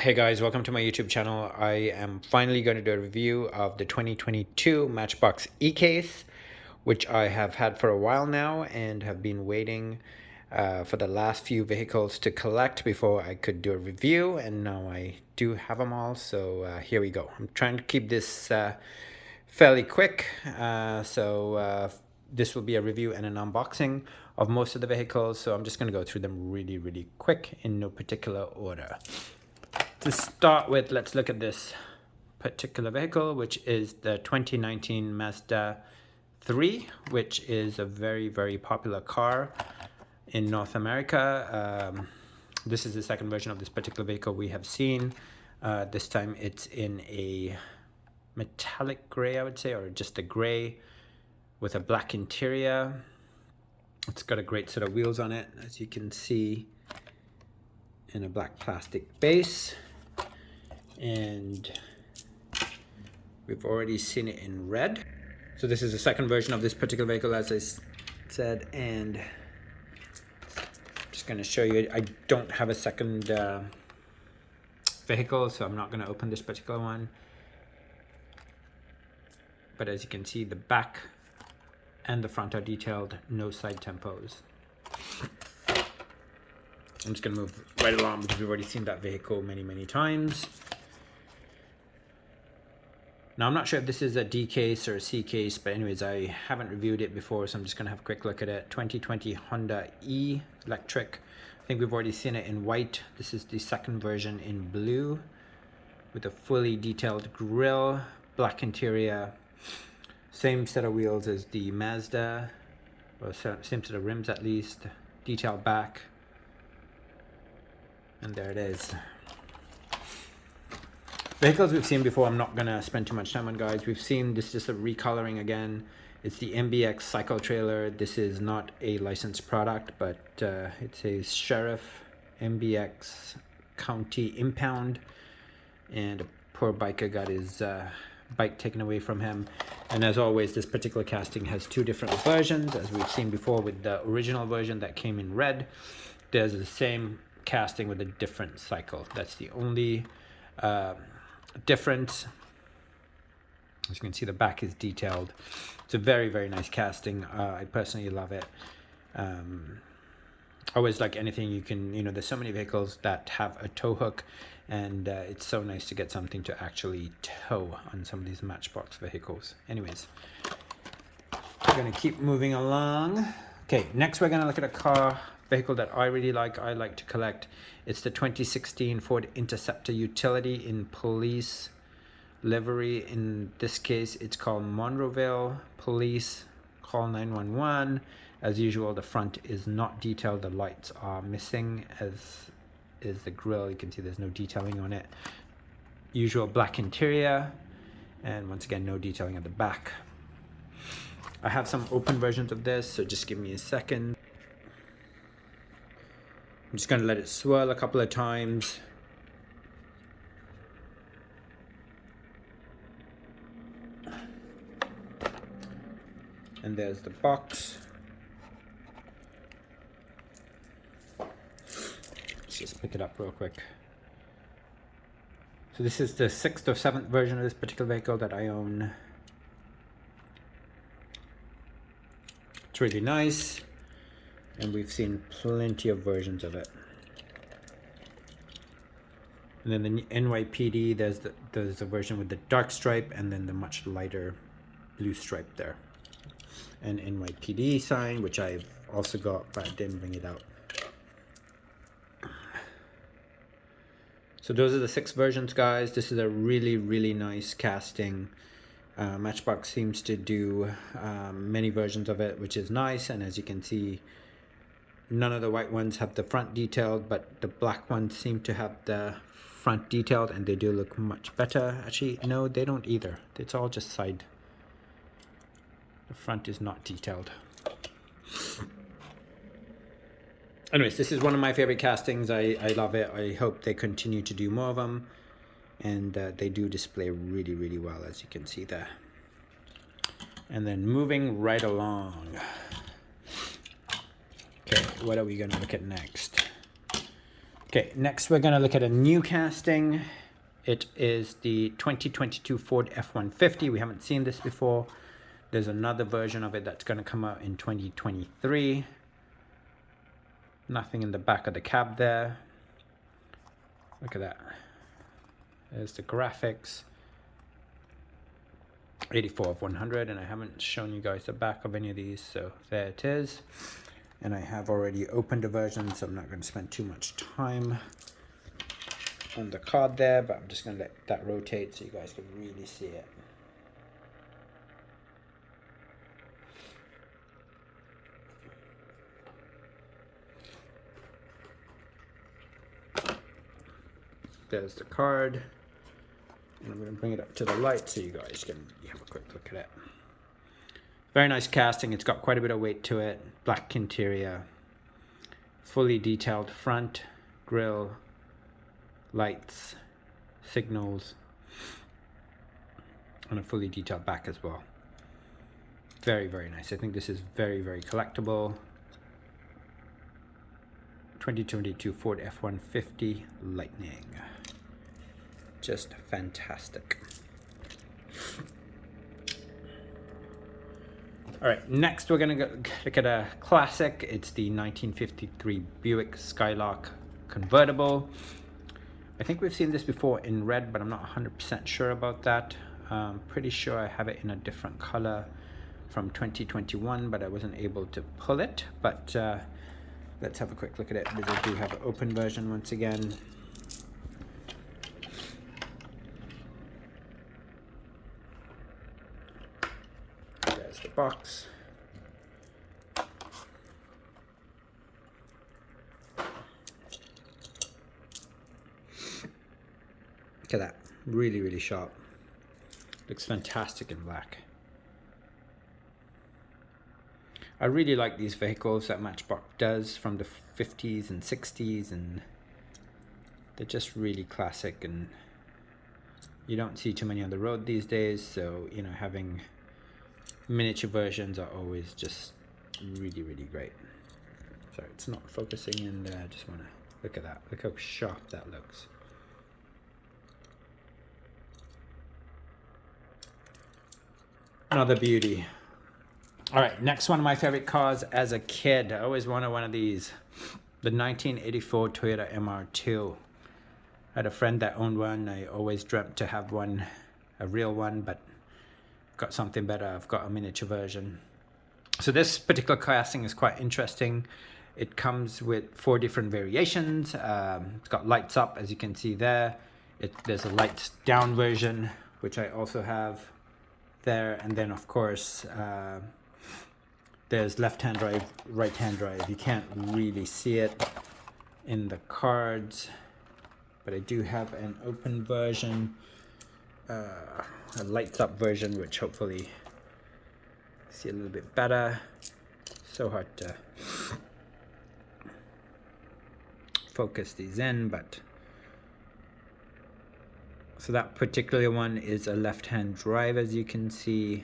Hey guys, welcome to my YouTube channel. I am finally going to do a review of the 2022 Matchbox e-case, which I have had for a while now and have been waiting for the last few vehicles to collect before I could do a review, and now I do have them all, so here we go. I'm trying to keep this fairly quick, this will be a review and an unboxing of most of the vehicles, so I'm just going to go through them really quick in no particular order. To start with, let's look at this particular vehicle, which is the 2019 Mazda 3, which is a very popular car in North America. This is the second version of this particular vehicle we have seen. This time it's in a metallic gray, I would say, or just a gray with a black interior. It's got a great set of wheels on it, as you can see, in a black plastic base. And we've already seen it in red. So this is the second version of this particular vehicle, as I said, and I'm just going to show you. I don't have a second vehicle, so I'm not going to open this particular one. But as you can see, the back and the front are detailed, no side tempos. I'm just going to move right along because we've already seen that vehicle many times. Now, I'm not sure if this is a D case or a C case, but anyways, I haven't reviewed it before, so I'm just going to have a quick look at it. 2020 Honda E Electric. I think we've already seen it in white. This is the second version in blue with a fully detailed grille, black interior, same set of wheels as the Mazda, or same set of rims at least, detailed back, and there it is. Vehicles we've seen before, I'm not going to spend too much time on, guys. We've seen this, just a recoloring again. It's the MBX cycle trailer. This is not a licensed product, but it says Sheriff MBX County Impound. And a poor biker got his bike taken away from him. And as always, this particular casting has two different versions. As we've seen before with the original version that came in red, there's the same casting with a different cycle. That's the only difference. As you can see, the back is detailed. It's a very nice casting. I personally love it. Always like anything you can, there's so many vehicles that have a tow hook, and it's so nice to get something to actually tow on some of these Matchbox vehicles. Anyways, we're gonna keep moving along. Okay, next we're gonna look at a vehicle that I really like. I like to collect. It's the 2016 Ford Interceptor Utility in police livery. In this case, it's called Monroeville Police. Call 911. As usual, the front is not detailed. The lights are missing, as is the grille. You can see there's no detailing on it. Usual black interior, and once again, no detailing at the back. I have some open versions of this, so just give me a second. I'm just going to let it swirl a couple of times. And there's the box. Let's just pick it up real quick. So this is the 6th or 7th version of this particular vehicle that I own. It's really nice, and we've seen plenty of versions of it. And then the NYPD, there's a version with the dark stripe, and then the much lighter blue stripe there. An NYPD sign, which I've also got, but I didn't bring it out. So those are the 6 versions, guys. This is a really nice casting. Matchbox seems to do many versions of it, which is nice. And as you can see, none of the white ones have the front detailed, but the black ones seem to have the front detailed, and they do look much better. Actually, no, they don't either. It's all just side. The front is not detailed. Anyways, this is one of my favorite castings. I love it. I hope they continue to do more of them. And they do display really well, as you can see there. And then moving right along. Okay, what are we going to look at next? Okay, next we're going to look at a new casting. It is the 2022 Ford F150. We haven't seen this before. There's another version of it that's going to come out in 2023. Nothing in the back of the cab there. Look at that. There's the graphics. 84 of 100, and I haven't shown you guys the back of any of these, so there it is. And I have already opened the version, so I'm not going to spend too much time on the card there, but I'm just going to let that rotate so you guys can really see it. There's the card. And I'm going to bring it up to the light so you guys can have a quick look at it. Very nice casting. It's got quite a bit of weight to it. Black interior. Fully detailed front, grille, lights, signals, and a fully detailed back as well. Very, very nice. I think this is very, very collectible. 2022 Ford F150 Lightning. Just fantastic. All right, next we're gonna go look at a classic. It's the 1953 Buick Skylark convertible. I think we've seen this before in red, but I'm not 100% sure about that. Pretty sure I have it in a different color from 2021, but I wasn't able to pull it. But let's have a quick look at it. Because I do have an open version once again. There's the box. Look at that, really, really sharp. Looks fantastic in black. I really like these vehicles that Matchbox does from the 50s and 60s, and they're just really classic, and you don't see too many on the road these days, so you know, having miniature versions are always just really, really great. Sorry, it's not focusing in there. I just want to look at that. Look how sharp that looks. Another beauty. All right, next one of my favorite cars as a kid. I always wanted one of these. The 1984 Toyota MR2. I had a friend that owned one. I always dreamt to have one, a real one, but got something better. I've got a miniature version. So this particular casting is quite interesting. It comes with 4 different variations. It's got lights up, as you can see there. There's a lights down version, which I also have there, and then of course there's left-hand drive, right-hand drive. You can't really see it in the cards, but I do have an open version, a lights up version, which hopefully see a little bit better. So hard to focus these in, but so that particular one is a left-hand drive, as you can see,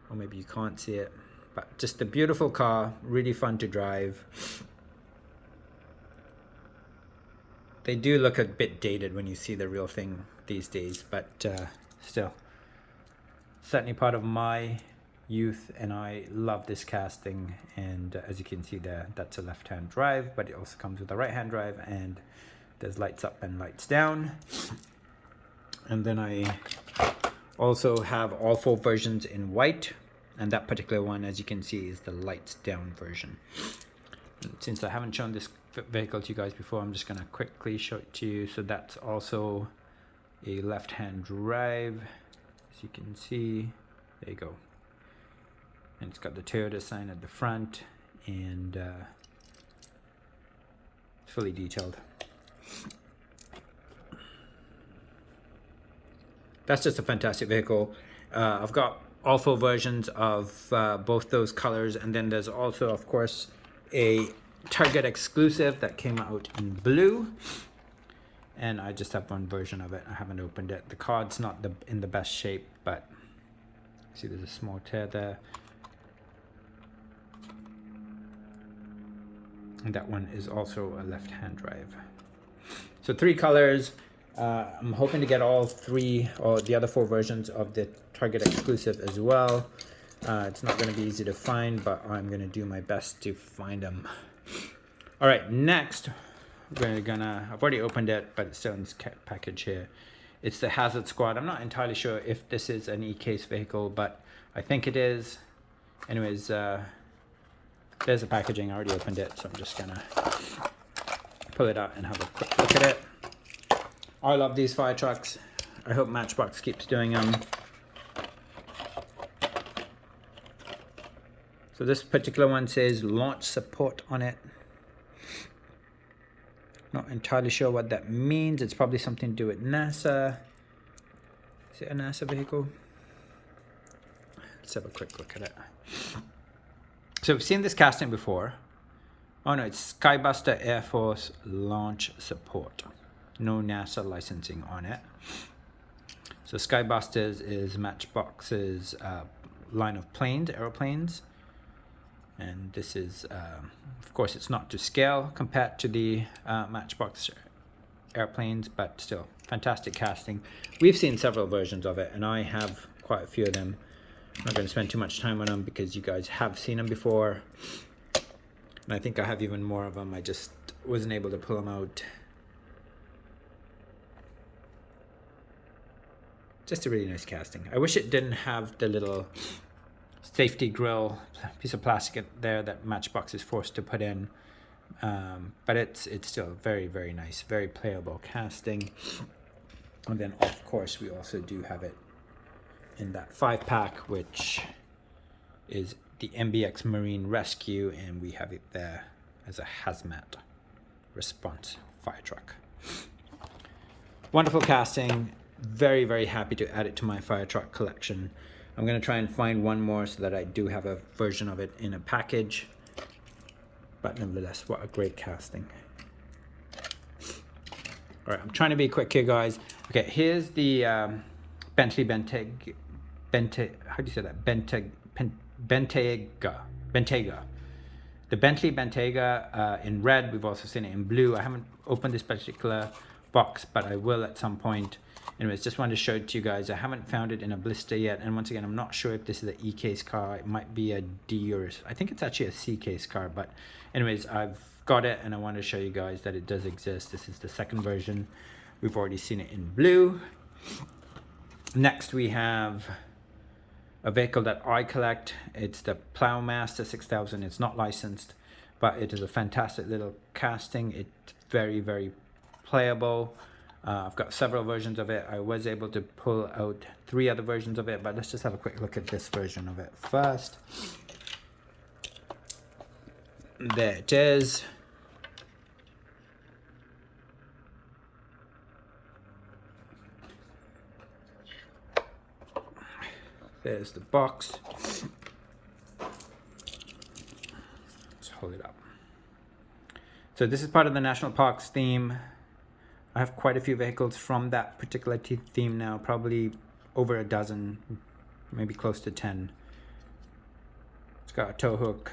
or maybe you can't see it, but just a beautiful car, really fun to drive. They do look a bit dated when you see the real thing these days, but still, certainly part of my youth, and I love this casting. And as you can see there, that's a left-hand drive, but it also comes with a right-hand drive, and there's lights up and lights down. And then I also have all 4 versions in white, and that particular one, as you can see, is the lights down version. And since I haven't shown this vehicle to you guys before, I'm just going to quickly show it to you. So that's also a left-hand drive, as you can see. There you go. And it's got the Toyota sign at the front, and it's fully detailed. That's just a fantastic vehicle. I've got all 4 versions of both those colors, and then there's also, of course, a Target exclusive that came out in blue, and I just have one version of it. I haven't opened it. The card's not in the best shape, but see there's a small tear there. And that one is also a left-hand drive. So 3 colors. I'm hoping to get all 3 or the other 4 versions of the Target exclusive as well. It's not going to be easy to find, but I'm going to do my best to find them. All right, next we're gonna, I've already opened it, but it's still in this package here. It's the Hazard Squad. I'm not entirely sure if this is an E-case vehicle, but I think it is. Anyways, there's the packaging. I already opened it, so I'm just gonna pull it out and have a quick look at it. I love these fire trucks. I hope Matchbox keeps doing them. So this particular one says launch support on it. Not entirely sure what that means. It's probably something to do with NASA. Is it a NASA vehicle? Let's have a quick look at it. So we've seen this casting before. Oh no, it's Skybuster Air Force launch support. No NASA licensing on it. So Skybusters is Matchbox's line of planes, aeroplanes. And this is, of course, it's not to scale compared to the Matchbox airplanes, but still, fantastic casting. We've seen several versions of it, and I have quite a few of them. I'm not going to spend too much time on them because you guys have seen them before. And I think I have even more of them. I just wasn't able to pull them out. Just a really nice casting. I wish it didn't have the little safety grill piece of plastic there that Matchbox is forced to put in, but it's still very, very nice, very playable casting. And then of course we also do have it in that 5-pack, which is the MBX Marine Rescue, and we have it there as a hazmat response fire truck. Wonderful casting. Very, very happy to add it to my fire truck collection. I'm going to try and find one more so that I do have a version of it in a package. But nevertheless, what a great casting. All right, I'm trying to be quick here, guys. Okay, here's the Bentley Bentayga. How do you say that? Bentayga. The Bentley Bentayga in red. We've also seen it in blue. I haven't opened this particular box, but I will at some point. Anyways, just wanted to show it to you guys. I haven't found it in a blister yet, and once again, I'm not sure if this is an E-case car. It might be a D, or I think it's actually a C-case car, but anyways, I've got it, and I want to show you guys that it does exist. This is the second version. We've already seen it in blue. Next, we have a vehicle that I collect. It's the Plowmaster 6000. It's not licensed, but it is a fantastic little casting. It's very, very playable. I've got several versions of it. I was able to pull out 3 other versions of it, but let's just have a quick look at this version of it first. There it is. There's the box. Let's hold it up. So this is part of the National Parks theme. I have quite a few vehicles from that particular theme now, probably over a dozen, maybe close to 10. It's got a tow hook.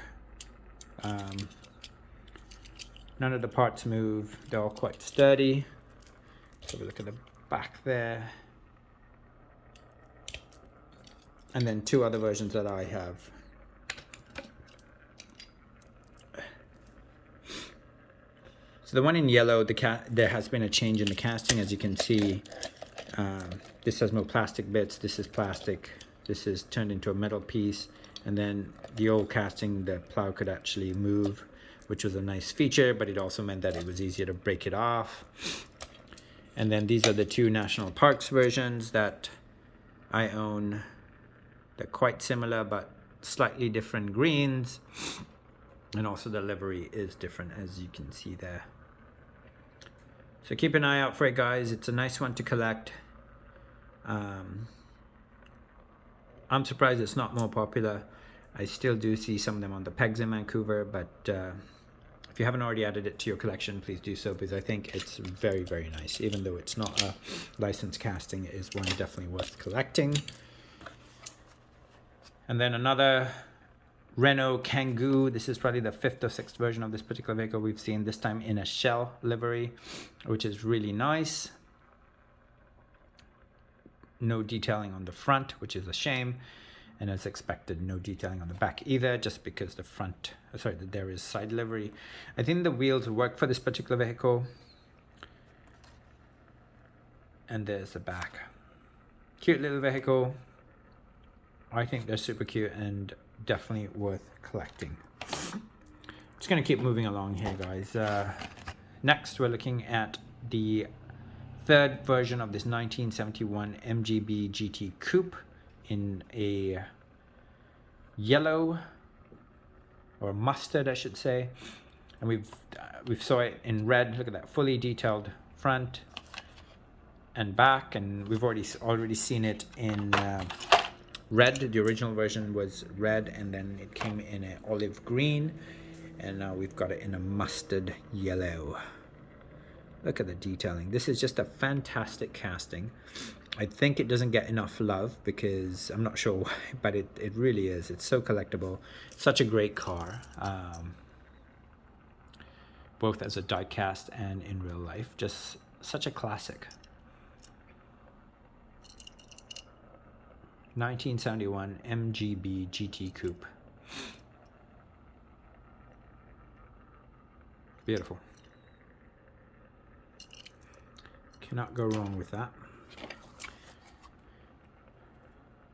None of the parts move. They're all quite sturdy. Let's have a look at the back there. And then 2 other versions that I have. So the one in yellow, there has been a change in the casting, as you can see. This has no plastic bits. This is plastic. This is turned into a metal piece. And then the old casting, the plow could actually move, which was a nice feature, but it also meant that it was easier to break it off. And then these are the 2 National Parks versions that I own. They're quite similar, but slightly different greens. And also the livery is different, as you can see there. So keep an eye out for it, guys. It's a nice one to collect. I'm surprised it's not more popular. I still do see some of them on the pegs in Vancouver, but if you haven't already added it to your collection, please do so, because I think it's very, very nice. Even though it's not a licensed casting, it is one definitely worth collecting. And then another Renault Kangoo. This is probably the 5th or 6th version of this particular vehicle we've seen, this time in a shell livery, which is really nice. No detailing on the front, which is a shame. And as expected, no detailing on the back either, just because the front, sorry, there is side livery. I think the wheels work for this particular vehicle. And there's the back. Cute little vehicle. I think they're super cute and definitely worth collecting. Just gonna keep moving along here, guys. Next, we're looking at the 3rd version of this 1971 MGB GT Coupe in a yellow or mustard, I should say. And we've saw it in red. Look at that, fully detailed front and back, and we've already seen it in red. The original version was red, and then it came in an olive green, and now we've got it in a mustard yellow. Look at the detailing. This is just a fantastic casting. I think it doesn't get enough love because I'm not sure why, but it really is. It's so collectible. Such a great car, both as a die-cast and in real life. Just such a classic. 1971 MGB GT Coupe. Beautiful. Cannot go wrong with that.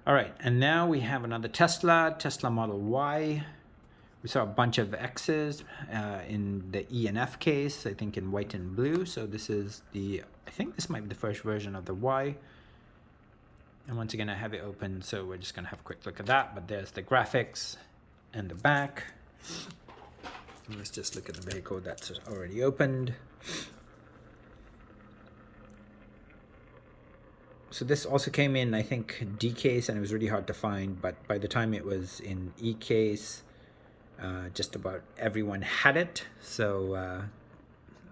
All right, and now we have another Tesla Model Y. We saw a bunch of X's in the E and F case, I think in white and blue. So this is I think this might be the first version of the Y. And once again, I have it open, so we're just gonna have a quick look at that. But there's the graphics and the back. And let's just look at the vehicle that's already opened. So this also came in, I think, D case, and it was really hard to find. But by the time it was in E case, just about everyone had it. So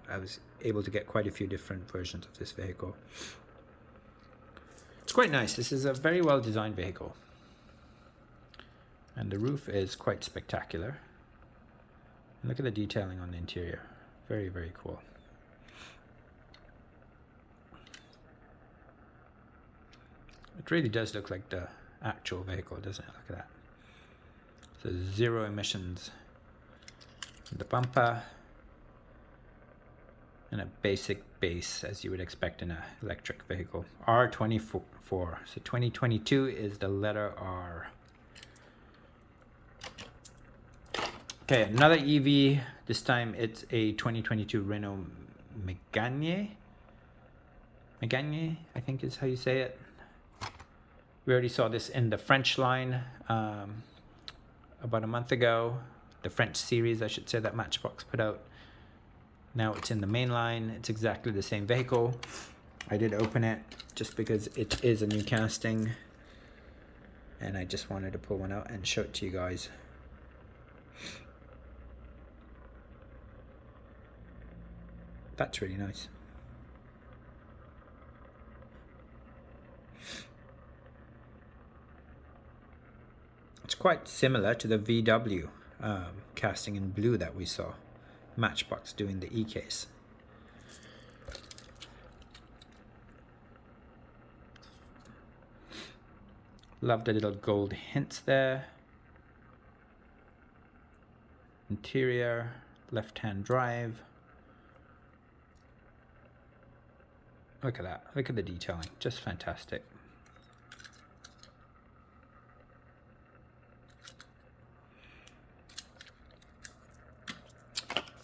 I was able to get quite a few different versions of this vehicle. It's quite nice. This is a very well designed vehicle. And the roof is quite spectacular. And look at the detailing on the interior. Very, very cool. It really does look like the actual vehicle, doesn't it? Look at that. So 0 emissions. The bumper. And a basic base, as you would expect in an electric vehicle. R24. So 2022 is the letter R. Okay, another EV. This time it's a 2022 Renault Megane. Megane, I think is how you say it. We already saw this in the French line about a month ago. The French series, I should say, that Matchbox put out. Now it's in the main line. It's exactly the same vehicle. I did open it just because it is a new casting, and I just wanted to pull one out and show it to you guys. That's really nice. It's quite similar to the VW casting in blue that we saw Matchbox doing the E-case. Love the little gold hints there. Interior, left-hand drive. Look at that. Look at the detailing. Just fantastic.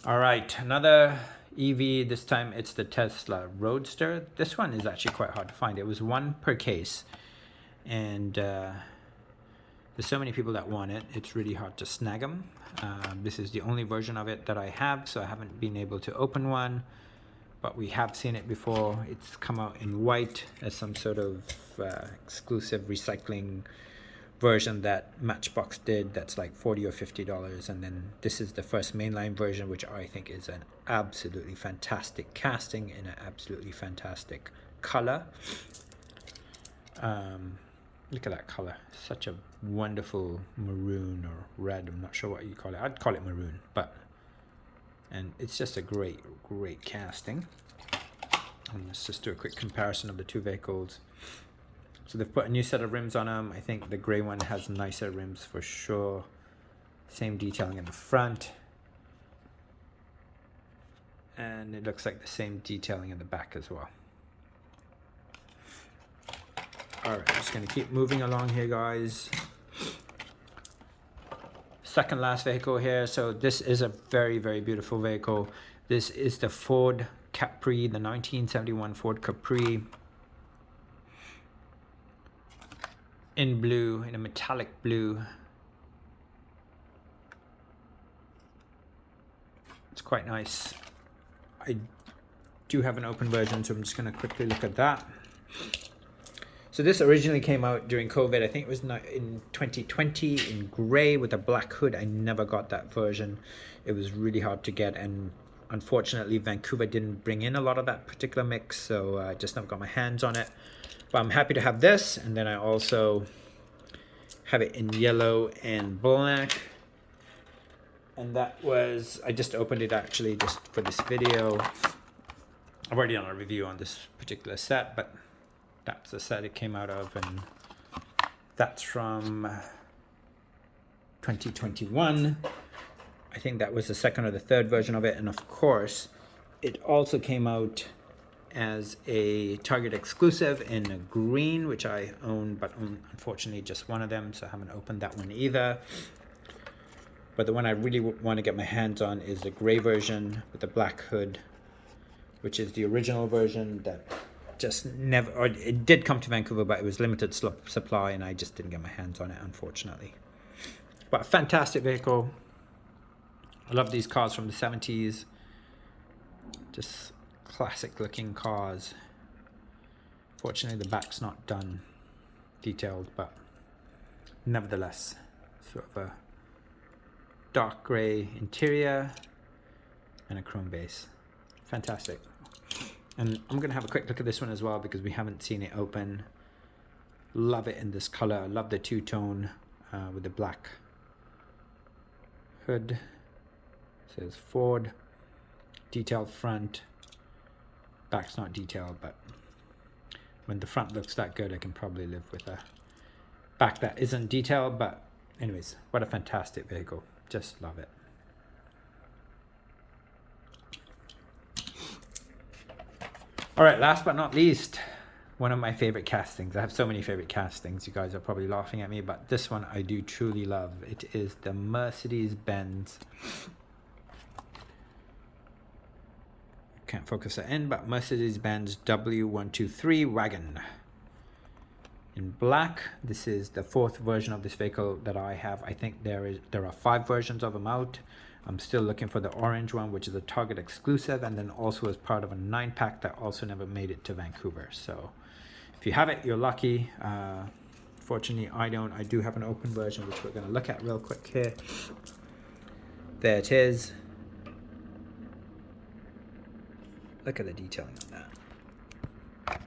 All right, another EV. This time it's the Tesla Roadster. This one is actually quite hard to find. It was one per case, and there's so many people that want it. It's really hard to snag them. This is the only version of it that I have, so I haven't been able to open one, but we have seen it before. It's come out in white as some sort of exclusive recycling version that Matchbox did. That's like $40 or $50, and then this is the first mainline version, which I think is an absolutely fantastic casting in an absolutely fantastic color. Look at that color, such a wonderful maroon or red. I'm not sure what you call it. I'd call it maroon, and it's just a great casting. And let's just do a quick comparison of the two vehicles. So they've put a new set of rims on them. I think the gray one has nicer rims for sure. Same detailing in the front. And it looks like the same detailing in the back as well. Alright, just going to keep moving along here, guys. Second last vehicle here. So this is a very beautiful vehicle. This is the Ford Capri, the 1971 Ford Capri. In blue, in a metallic blue. It's quite nice. I do have an open version, so I'm just going to quickly look at that. So this originally came out during COVID. I think it was in 2020 in gray with a black hood. I never got that version. It was really hard to get, and unfortunately Vancouver didn't bring in a lot of that particular mix, so I just never got my hands on it. But I'm happy to have this, and then I also have it in yellow and black. And that was, I just opened it actually just for this video. I've already done a review on this particular set, but that's the set it came out of, and that's from 2021. I think that was the second or the third version of it, and of course, it also came out as a Target exclusive in a green, which I own, but unfortunately just one of them, so I haven't opened that one either. But the one I really want to get my hands on is the gray version with the black hood, which is the original version that just never, or it did come to Vancouver, but it was limited supply, and I just didn't get my hands on it, unfortunately. But a fantastic vehicle. I love these cars from the 70s. Just classic looking cars. Fortunately the back's not done detailed, but nevertheless sort of a dark gray interior and a chrome base. Fantastic. And I'm gonna have a quick look at this one as well because we haven't seen it open. Love it in this color. I love the two-tone with the black hood. It says Ford. Detailed front. Back's not detailed, but when the front looks that good, I can probably live with a back that isn't detailed. But anyways, what a fantastic vehicle. Just love it. All right, last but not least, one of my favorite castings. I have so many favorite castings. You guys are probably laughing at me, but this one I do truly love. It is the Mercedes-Benz. Can't focus it in, but Mercedes-Benz W123 Wagon. In black. This is the fourth version of this vehicle that I have. I think there are 5 versions of them out. I'm still looking for the orange one, which is a Target exclusive, and then also as part of a 9-pack that also never made it to Vancouver. So if you have it, you're lucky. Fortunately, I don't. I do have an open version, which we're going to look at real quick here. There it is. Look at the detailing on that.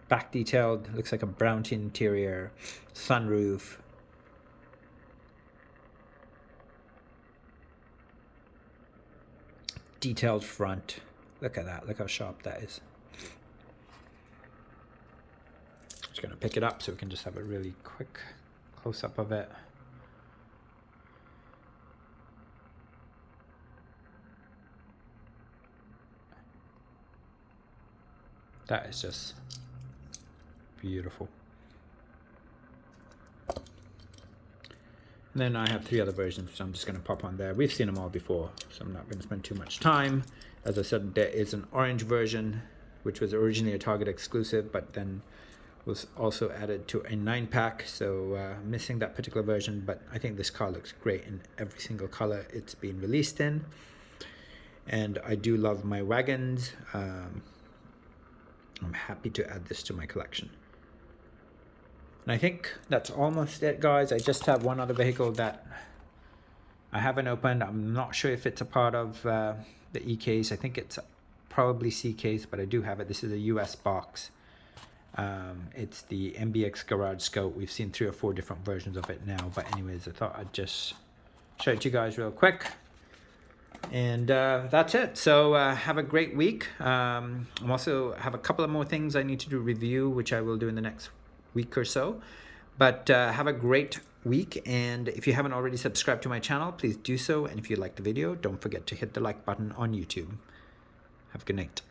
Back detailed, looks like a brown tin interior, sunroof. Detailed front. Look at that, look how sharp that is. Just gonna pick it up so we can just have a really quick close-up of it. That is just beautiful. And then I have 3 other versions, so I'm just going to pop on there. We've seen them all before, so I'm not going to spend too much time. As I said, there is an orange version, which was originally a Target exclusive, but then was also added to a 9-pack, so missing that particular version, but I think this car looks great in every single color it's been released in. And I do love my wagons. I'm happy to add this to my collection. And I think that's almost it, guys. I just have one other vehicle that I haven't opened. I'm not sure if it's a part of the EKs. I think it's probably C case, but I do have it. This is a US box. It's the MBX Garage Scout. We've seen 3 or 4 different versions of it now, but anyways, I thought I'd just show it to you guys real quick. And that's it. So have a great week. I also have a couple of more things I need to do review, which I will do in the next week or so. But have a great week, and if you haven't already subscribed to my channel, please do so. And if you liked the video, don't forget to hit the like button on YouTube. Have a good night.